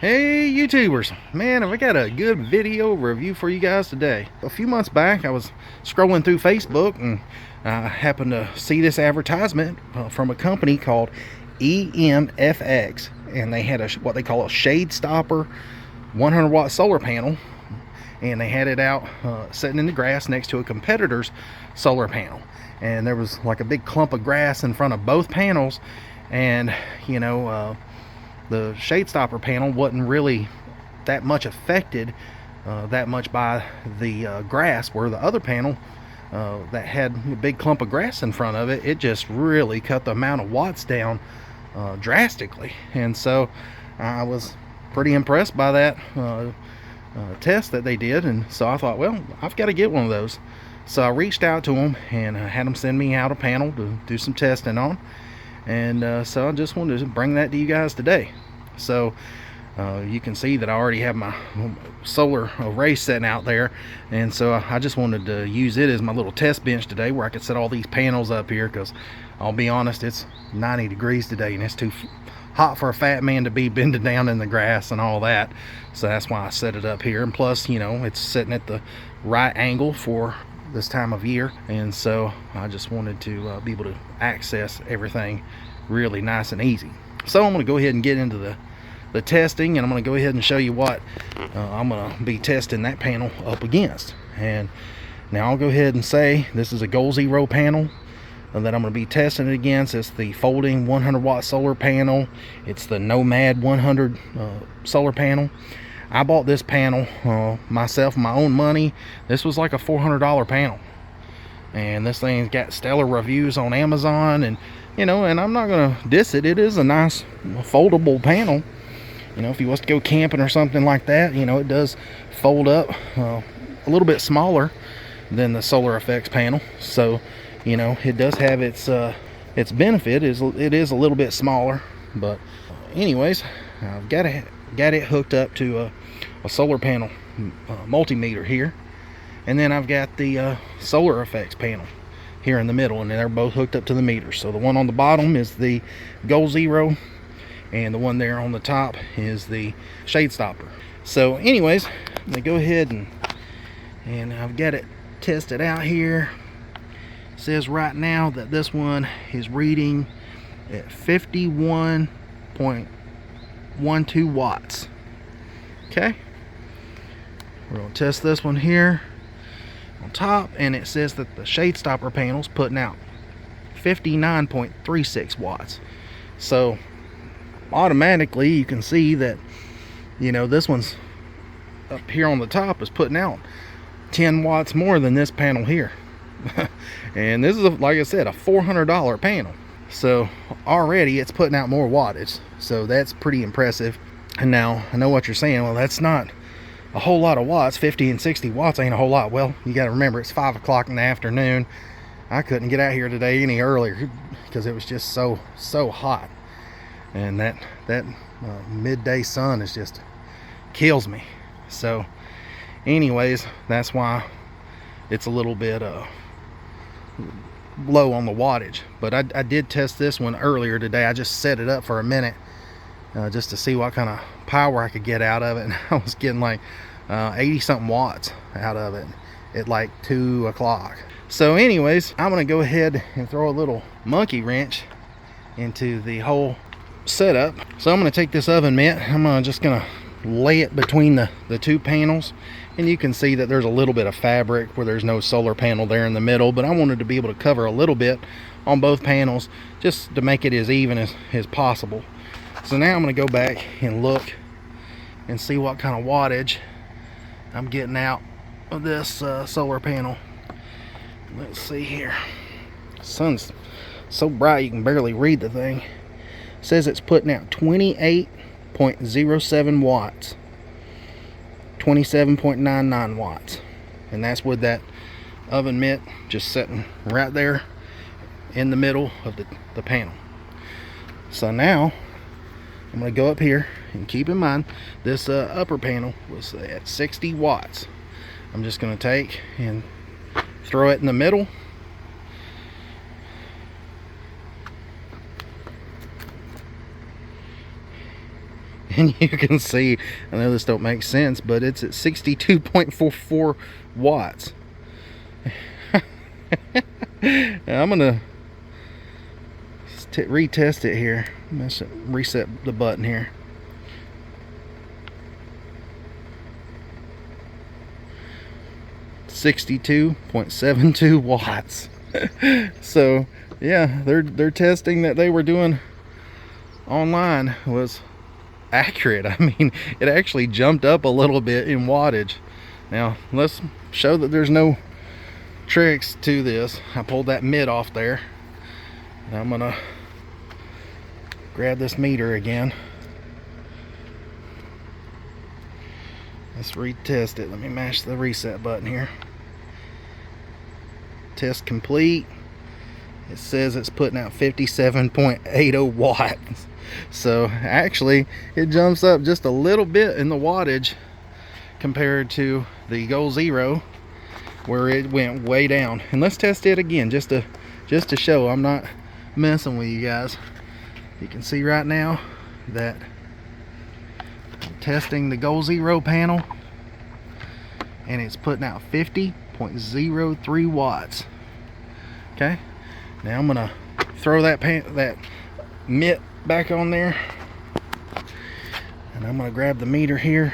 Hey YouTubers, man, have I got a good video review for you guys today. A few months back I was scrolling through Facebook and I happened to see this advertisement from a company called EMFX, and they had what they call a shade stopper 100 watt solar panel, and they had it out sitting in the grass next to a competitor's solar panel, and there was like a big clump of grass in front of both panels, and the shade stopper panel wasn't really that much affected that much by the grass, where the other panel that had a big clump of grass in front of it, it just really cut the amount of watts down drastically. And so I was pretty impressed by that test that they did, and so I thought, well, I've got to get one of those. So I reached out to them and had them send me out a panel to do some testing on. And so I just wanted to bring that to you guys today. So you can see that I already have my solar array setting out there, and so I just wanted to use it as my little test bench today, where I could set all these panels up here, because I'll be honest, it's 90 degrees today and it's too hot for a fat man to be bending down in the grass and all that. So that's why I set it up here, and plus, you know, it's sitting at the right angle for this time of year, and so I just wanted to be able to access everything really nice and easy. So I'm going to go ahead and get into the testing, and I'm going to go ahead and show you what I'm going to be testing that panel up against. And now I'll go ahead and say this is a Goal Zero panel that I'm going to be testing it against. It's the folding 100 watt solar panel. It's the Nomad 100 solar panel. I bought this panel myself, my own money. This was like a $400 panel, and this thing's got stellar reviews on Amazon, and you know, and I'm not gonna diss it. It is a nice foldable panel. You know, if you was to go camping or something like that, you know, it does fold up a little bit smaller than the SolarEnz panel. So, you know, it does have its benefit. It is a little bit smaller, but anyways, I've got it hooked up to a solar panel multimeter here, and then I've got the SolarEnz panel here in the middle, and they're both hooked up to the meter. So the one on the bottom is the Goal Zero, and the one there on the top is the shade stopper. So anyways, I'm gonna go ahead and I've got it tested out here. It says right now that this one is reading at 51.12 watts. Okay, we're going to test this one here on top, and it says that the shade stopper panel's putting out 59.36 watts. So automatically you can see that, you know, this one's up here on the top is putting out 10 watts more than this panel here. And this is, like I said, a $400 panel. So already it's putting out more wattage, so that's pretty impressive. And now I know what you're saying, well, that's not a whole lot of watts. 50 and 60 watts ain't a whole lot. Well, you got to remember, it's 5 o'clock in the afternoon. I couldn't get out here today any earlier because it was just so hot, and that midday sun is just kills me. So anyways, that's why it's a little bit low on the wattage. But I did test this one earlier today. I just set it up for a minute just to see what kind of power I could get out of it, and I was getting like 80 something watts out of it at like 2 o'clock. So anyways, I'm gonna go ahead and throw a little monkey wrench into the whole setup. So I'm gonna take this oven mitt, just gonna lay it between the two panels, and you can see that there's a little bit of fabric where there's no solar panel there in the middle, but I wanted to be able to cover a little bit on both panels just to make it as even as possible. So now I'm going to go back and look and see what kind of wattage I'm getting out of this solar panel. Let's see here. The sun's so bright you can barely read the thing. It says it's putting out 28.07 watts, 27.99 watts, and that's with that oven mitt just sitting right there in the middle of the panel. So now I'm going to go up here, and keep in mind this upper panel was at 60 watts. I'm just going to take and throw it in the middle, and you can see, I know this don't make sense, but it's at 62.44 watts. I'm gonna retest it here. Let's reset the button here. $62.72 watts. So yeah, their testing that they were doing online was accurate. I mean, it actually jumped up a little bit in wattage. Now let's show that there's no tricks to this. I pulled that mid off there. Now I'm gonna grab this meter again. Let's retest it. Let me mash the reset button here. Test complete. It says it's putting out 57.80 watts. So actually it jumps up just a little bit in the wattage compared to the Goal Zero, where it went way down. And let's test it again just to show I'm not messing with you guys. You can see right now that I'm testing the Goal Zero panel, and it's putting out 50.03 watts. Okay, now I'm gonna throw that mitt back on there, and I'm gonna grab the meter here,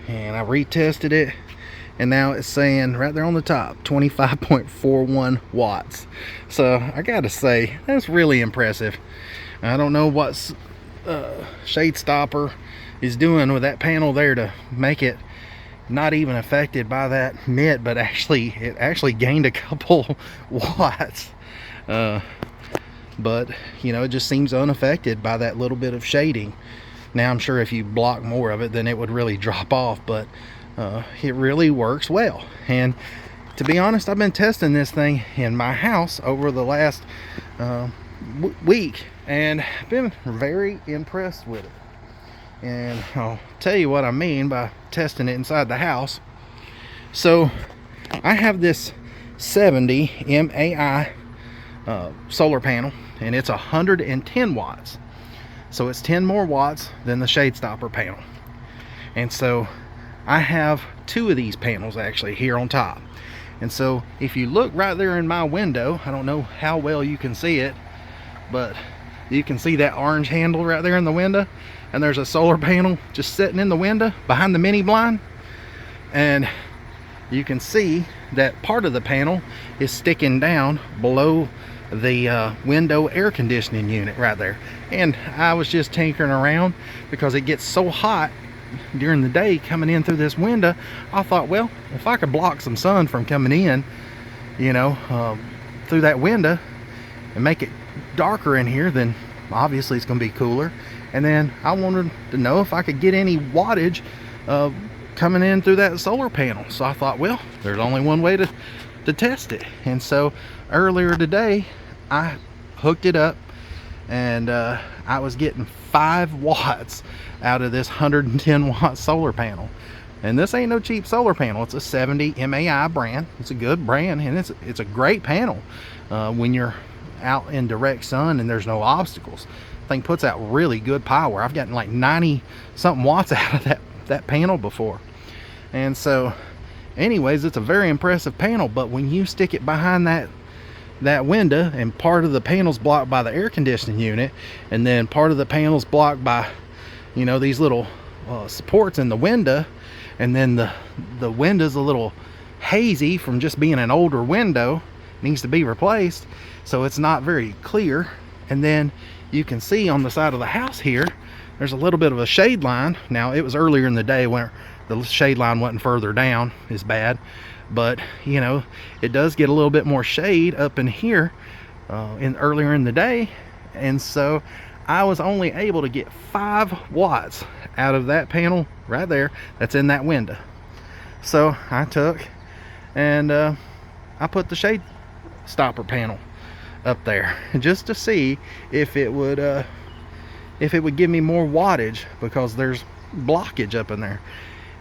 and I retested it, and now it's saying right there on the top 25.41 watts. So I gotta say, that's really impressive. I don't know what shade stopper is doing with that panel there to make it not even affected by that mitt, but it actually gained a couple watts. But you know, it just seems unaffected by that little bit of shading. Now I'm sure if you block more of it, then it would really drop off, but it really works well. And to be honest, I've been testing this thing in my house over the last week, and I've been very impressed with it. And I'll tell you what I mean by testing it inside the house. So I have this 70 MAI solar panel, and it's 110 watts. So it's 10 more watts than the shade stopper panel. And so I have two of these panels actually here on top. And so if you look right there in my window, I don't know how well you can see it, but you can see that orange handle right there in the window, and there's a solar panel just sitting in the window behind the mini blind. And you can see that part of the panel is sticking down below the window air conditioning unit right there. And I was just tinkering around because it gets so hot during the day coming in through this window. I thought, well, if I could block some sun from coming in, you know, through that window and make it darker in here, then obviously it's going to be cooler. And then I wanted to know if I could get any wattage coming in through that solar panel. So I thought, well, there's only one way to test it. And so earlier today I hooked it up, and I was getting 5 watts out of this 110 watt solar panel. And this ain't no cheap solar panel. It's a 70 MAI brand. It's a good brand, and it's a great panel when you're out in direct sun and there's no obstacles. Thing puts out really good power. I've gotten like 90 something watts out of that panel before. And so anyways, it's a very impressive panel. But when you stick it behind that window, and part of the panel's blocked by the air conditioning unit, and then part of the panel's blocked by, you know, these little supports in the window, and then the window's a little hazy from just being an older window, needs to be replaced, so it's not very clear. And then you can see on the side of the house here, there's a little bit of a shade line. Now it was earlier in the day when the shade line wasn't further down as bad, but you know, it does get a little bit more shade up in here earlier in the day. And so I was only able to get 5 watts out of that panel right there that's in that window. So I took and I put the shade stopper panel up there just to see if it would give me more wattage, because there's blockage up in there.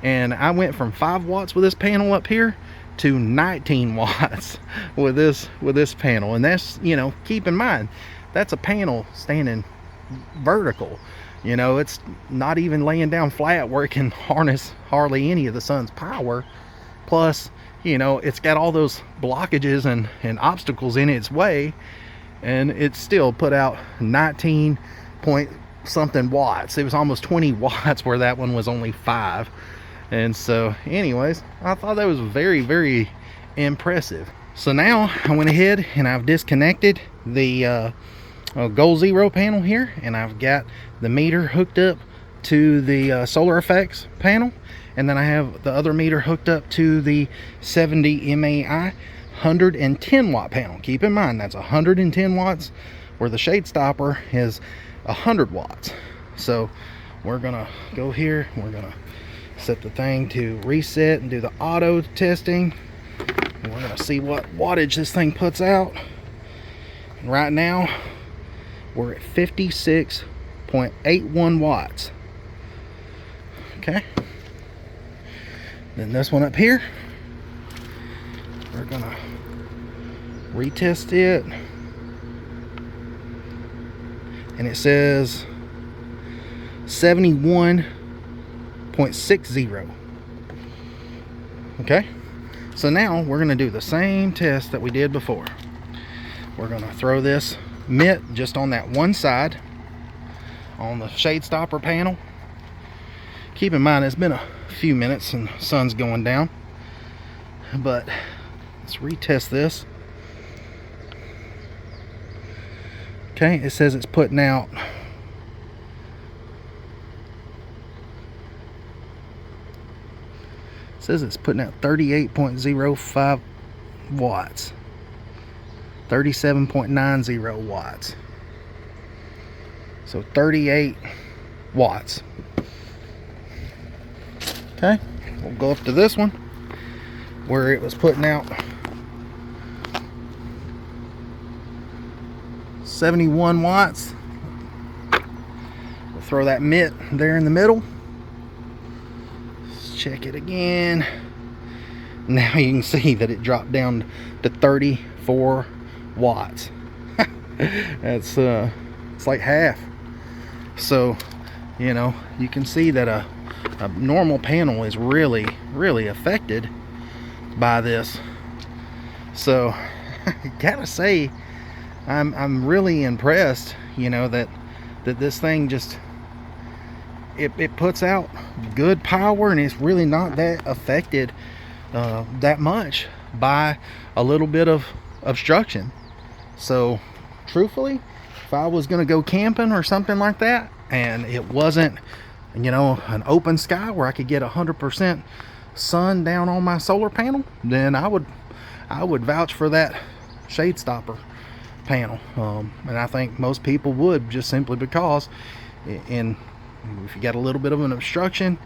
And I went from 5 watts with this panel up here to 19 watts with this panel. And that's, you know, keep in mind, that's a panel standing vertical. You know, it's not even laying down flat where it can harness hardly any of the sun's power. Plus, you know, it's got all those blockages and obstacles in its way, and it still put out 19 point something watts. It was almost 20 watts where that one was only 5. And so anyways, I thought that was very, very impressive. So now I went ahead and I've disconnected the Goal Zero panel here, and I've got the meter hooked up to the Solar Effects panel, and then I have the other meter hooked up to the 70 MAI 110 watt panel. Keep in mind that's 110 watts where the shade stopper is 100 watts. So we're gonna go here, we're gonna set the thing to reset and do the auto testing, and we're gonna see what wattage this thing puts out. And right now we're at 56.81 watts. Okay, then this one up here, we're gonna retest it, and it says 71.60. Okay, so now we're gonna do the same test that we did before. We're gonna throw this mitt just on that one side on the shade stopper panel. Keep in mind it's been a few minutes and the sun's going down, but let's retest this. Okay, it says it's putting out 38.05 watts, 37.90 watts. So 38 watts. Okay, we'll go up to this one where it was putting out 71 watts. We'll throw that mitt there in the middle. Let's check it again. Now you can see that it dropped down to 34 watts. That's it's like half. So, you know, you can see that a normal panel is really affected by this. So I gotta say, I'm really impressed, you know, that this thing just it puts out good power, and it's really not that affected that much by a little bit of obstruction. So truthfully, if I was gonna go camping or something like that, and it wasn't, you know, an open sky where I could get 100% sun down on my solar panel, then I would vouch for that shade stopper panel. And I think most people would, just simply because if you got a little bit of an obstruction,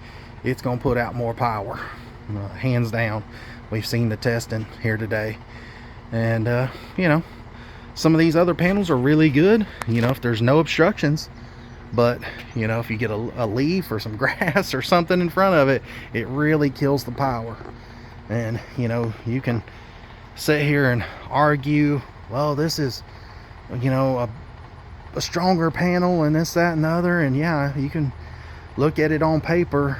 it's going to put out more power, hands down. We've seen the testing here today, and you know, some of these other panels are really good, you know, if there's no obstructions. But you know, if you get a leaf or some grass or something in front of it, it really kills the power. And you know, you can sit here and argue, well, this is, you know, a stronger panel and this, that, and the other, and yeah, you can look at it on paper,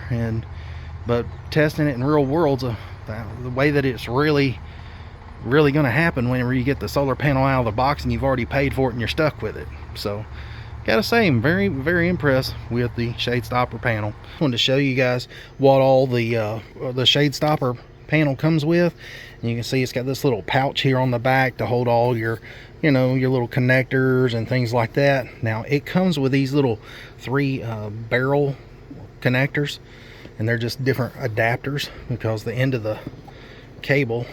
but testing it in real world's the way that it's really going to happen whenever you get the solar panel out of the box and you've already paid for it and you're stuck with it. So gotta say, I'm very impressed with the shade stopper panel. I wanted to show you guys what all the shade stopper panel comes with. And you can see it's got this little pouch here on the back to hold all your, you know, your little connectors and things like that. Now it comes with these little 3 barrel connectors, and they're just different adapters because the end of the cable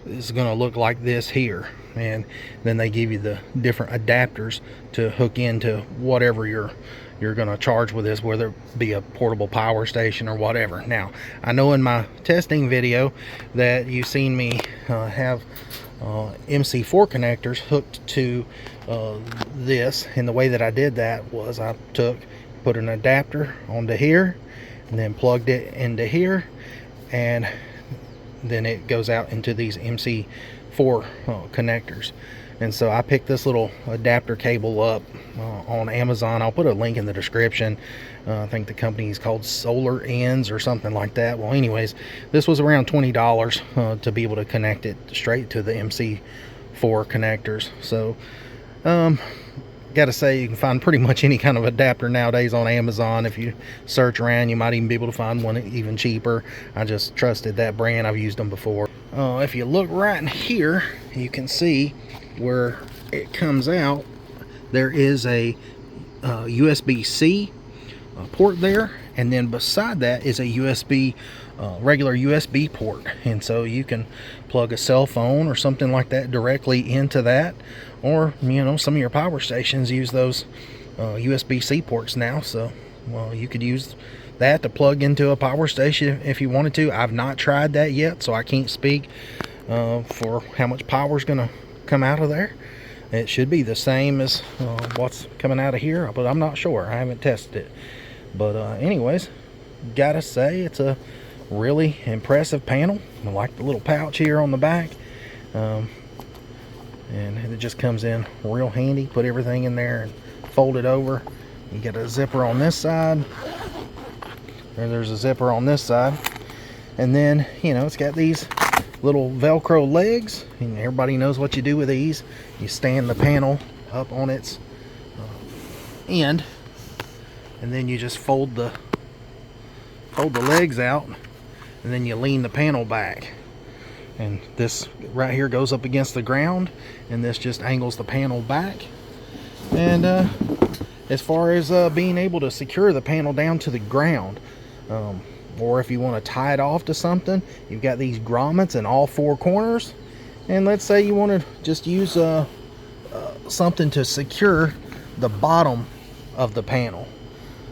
is going to look like this here, and then they give you the different adapters to hook into whatever you're going to charge with this, whether it be a portable power station or whatever. Now I know in my testing video that you've seen me have MC4 connectors hooked to this, and the way that I did that was I put an adapter onto here and then plugged it into here, and then it goes out into these MC4 connectors. And so I picked this little adapter cable up on Amazon. I'll put a link in the description. I think the company is called SolarEnz or something like that. Well, anyways, this was around $20 to be able to connect it straight to the MC4 connectors. So gotta say, you can find pretty much any kind of adapter nowadays on Amazon. If you search around, you might even be able to find one even cheaper. I just trusted that brand. I've used them before. If you look right in here, you can see where it comes out. There is a USB-C port there, and then beside that is a regular USB port, and so you can plug a cell phone or something like that directly into that, or some of your power stations use those USB-C ports now. So you could use that to plug into a power station if you wanted to. I've not tried that yet, so I can't speak for how much power is going to come out of there. It should be the same as what's coming out of here, but I'm not sure. I haven't tested it. But anyways, gotta say, it's a really impressive panel. I like the little pouch here on the back, and it just comes in real handy. Put everything in there and fold it over. You get a zipper on this side, and there's a zipper on this side, and then it's got these little Velcro legs, and everybody knows what you do with these. You stand the panel up on its end, and then you just fold the legs out, and then you lean the panel back, and this right here goes up against the ground, and this just angles the panel back. And as far as being able to secure the panel down to the ground, or if you want to tie it off to something, you've got these grommets in all four corners. And let's say you want to just use something to secure the bottom of the panel.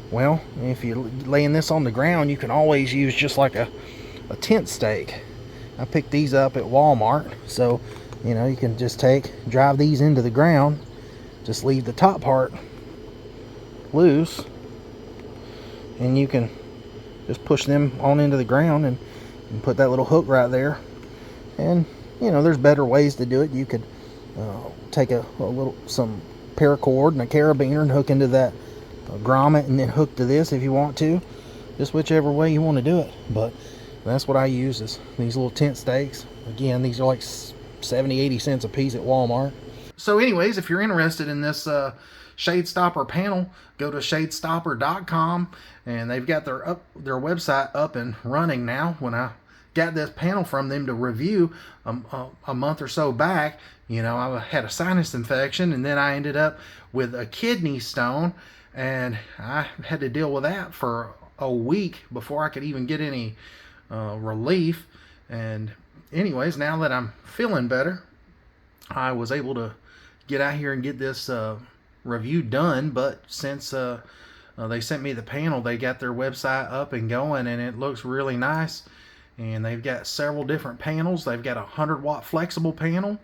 Well, if you're laying this on the ground, you can always use just like a tent stake. I picked these up at Walmart, so you can just drive these into the ground, just leave the top part loose, and you can just push them on into the ground and put that little hook right there. And there's better ways to do it. You could take some paracord and a carabiner and hook into that grommet, and then hook to this if you want to. Just whichever way you want to do it. But that's what I use, is these little tent stakes. Again, these are like 70-80 cents a piece at Walmart. So anyways, if you're interested in this shade stopper panel, go to shadestopper.com, and they've got their website up and running now. When I got this panel from them to review a month or so back, I had a sinus infection, and then I ended up with a kidney stone, and I had to deal with that for a week before I could even get any relief. And anyways, now that I'm feeling better, I was able to get out here and get this review done. But since they sent me the panel, they got their website up and going, and it looks really nice. And they've got several different panels. They've got a 100-watt flexible panel,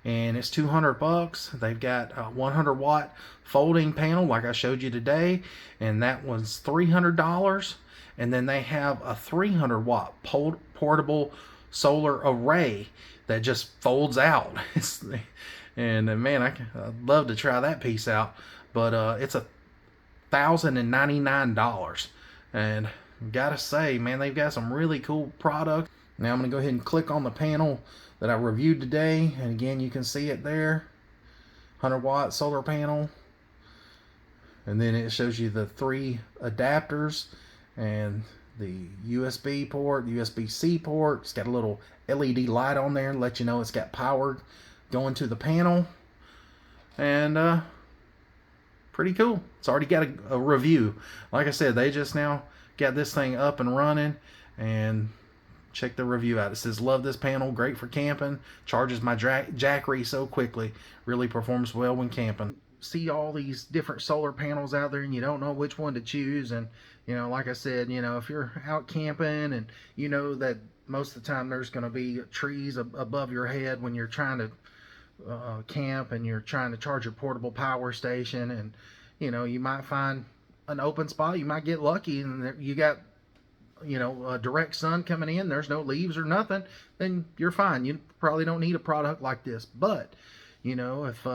and it's $200. They've got a 100-watt folding panel like I showed you today, and that was $300. And then they have a 300-watt portable solar array that just folds out. And man, I'd love to try that piece out, but it's $1,099. And gotta say, man, they've got some really cool products. Now I'm gonna go ahead and click on the panel that I reviewed today, and again, you can see it there, 100-watt solar panel. And then it shows you the 3 adapters and the USB port, USB-C port. It's got a little LED light on there to let you know it's got power going to the panel. And pretty cool. It's already got a review. Like I said, they just now got this thing up and running, and check the review out. It says, love this panel, great for camping, charges my jackery so quickly, really performs well when camping. See all these different solar panels out there, and you don't know which one to choose. And like I said, if you're out camping, and that most of the time there's going to be trees above your head when you're trying to camp, and you're trying to charge your portable power station, and you might find an open spot. You might get lucky, and you got a direct sun coming in, there's no leaves or nothing, then you're fine. You probably don't need a product like this. But You know, if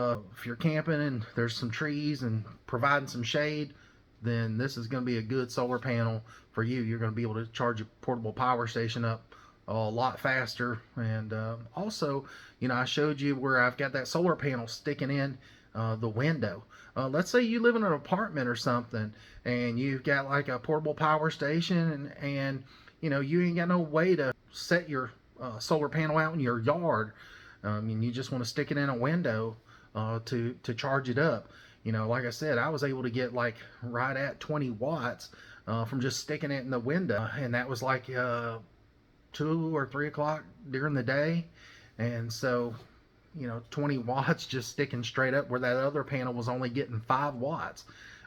you're camping and there's some trees and providing some shade, then this is going to be a good solar panel for you. You're going to be able to charge your portable power station up a lot faster. And also, you know, I showed you where I've got that solar panel sticking in the window. Let's say you live in an apartment or something and you've got like a portable power station, and you know, you ain't got no way to set your solar panel out in your yard, and you just want to stick it in a window to charge it up. You know, like I said, I was able to get like right at 20 watts from just sticking it in the window, and that was like 2 or 3 o'clock during the day. And so, you know, 20 watts just sticking straight up where that other panel was only getting 5 watts.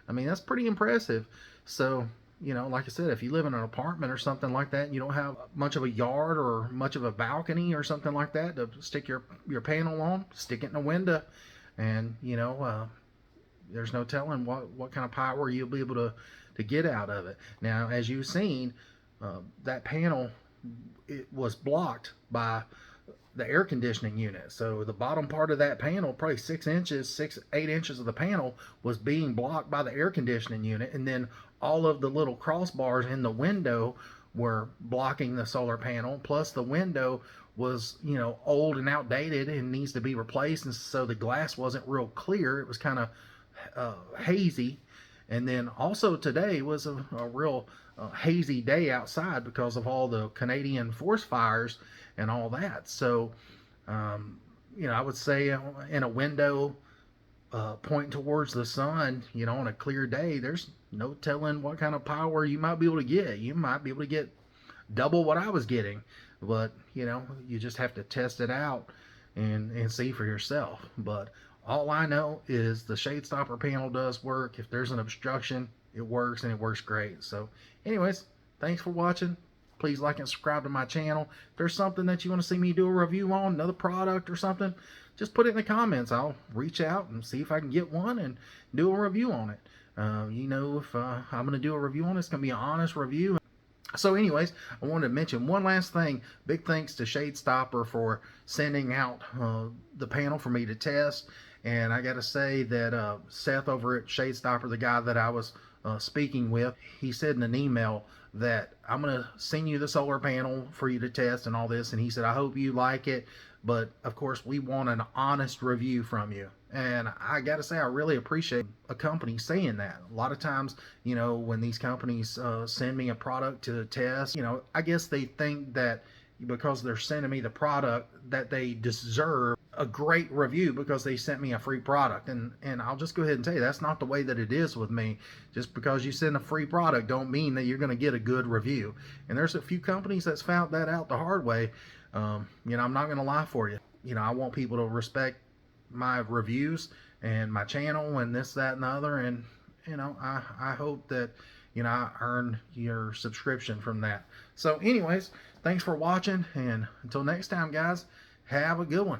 I mean, that's pretty impressive. So, you know, like I said, if you live in an apartment or something like that, and you don't have much of a yard or much of a balcony or something like that to stick your panel on, stick it in a window, and you know, there's no telling what kind of power you'll be able to get out of it. Now, as you've seen, that panel, it was blocked by the air conditioning unit. So the bottom part of that panel, probably 6 inches, 8 inches of the panel was being blocked by the air conditioning unit, and then all of the little crossbars in the window were blocking the solar panel. Plus the window was, you know, old and outdated and needs to be replaced, and so the glass wasn't real clear. It was kind of hazy. And then also today was a real hazy day outside because of all the Canadian forest fires and all that. So, you know, I would say in a window pointing towards the sun, you know, on a clear day, there's no telling what kind of power you might be able to get. You might be able to get double what I was getting, but you know, you just have to test it out and see for yourself. But all I know is the shade stopper panel does work. If there's an obstruction, it works, and it works great. So anyways, thanks for watching. Please like and subscribe to my channel. If there's something that you want to see me do a review on, another product or something, just put it in the comments. I'll reach out and see if I can get one and do a review on it. You know, if I'm going to do a review on it, it's going to be an honest review. So anyways, I wanted to mention one last thing. Big thanks to Shade Stopper for sending out the panel for me to test. And I got to say that Seth over at Shade Stopper, the guy that I was speaking with, he said in an email that I'm going to send you the solar panel for you to test and all this. And he said, I hope you like it, but of course we want an honest review from you. And I got to say, I really appreciate a company saying that. A lot of times, you know, when these companies send me a product to test, you know, I guess they think that because they're sending me the product that they deserve a great review because they sent me a free product. And I'll just go ahead and tell you, that's not the way that it is with me. Just because you send a free product don't mean that you're going to get a good review. And there's a few companies that's found that out the hard way. You know, I'm not going to lie for you. You know, I want people to respect my reviews and my channel and this, that, and the other. And you know, I hope that, you know, I earn your subscription from that. So anyways, thanks for watching, and until next time, guys, have a good one.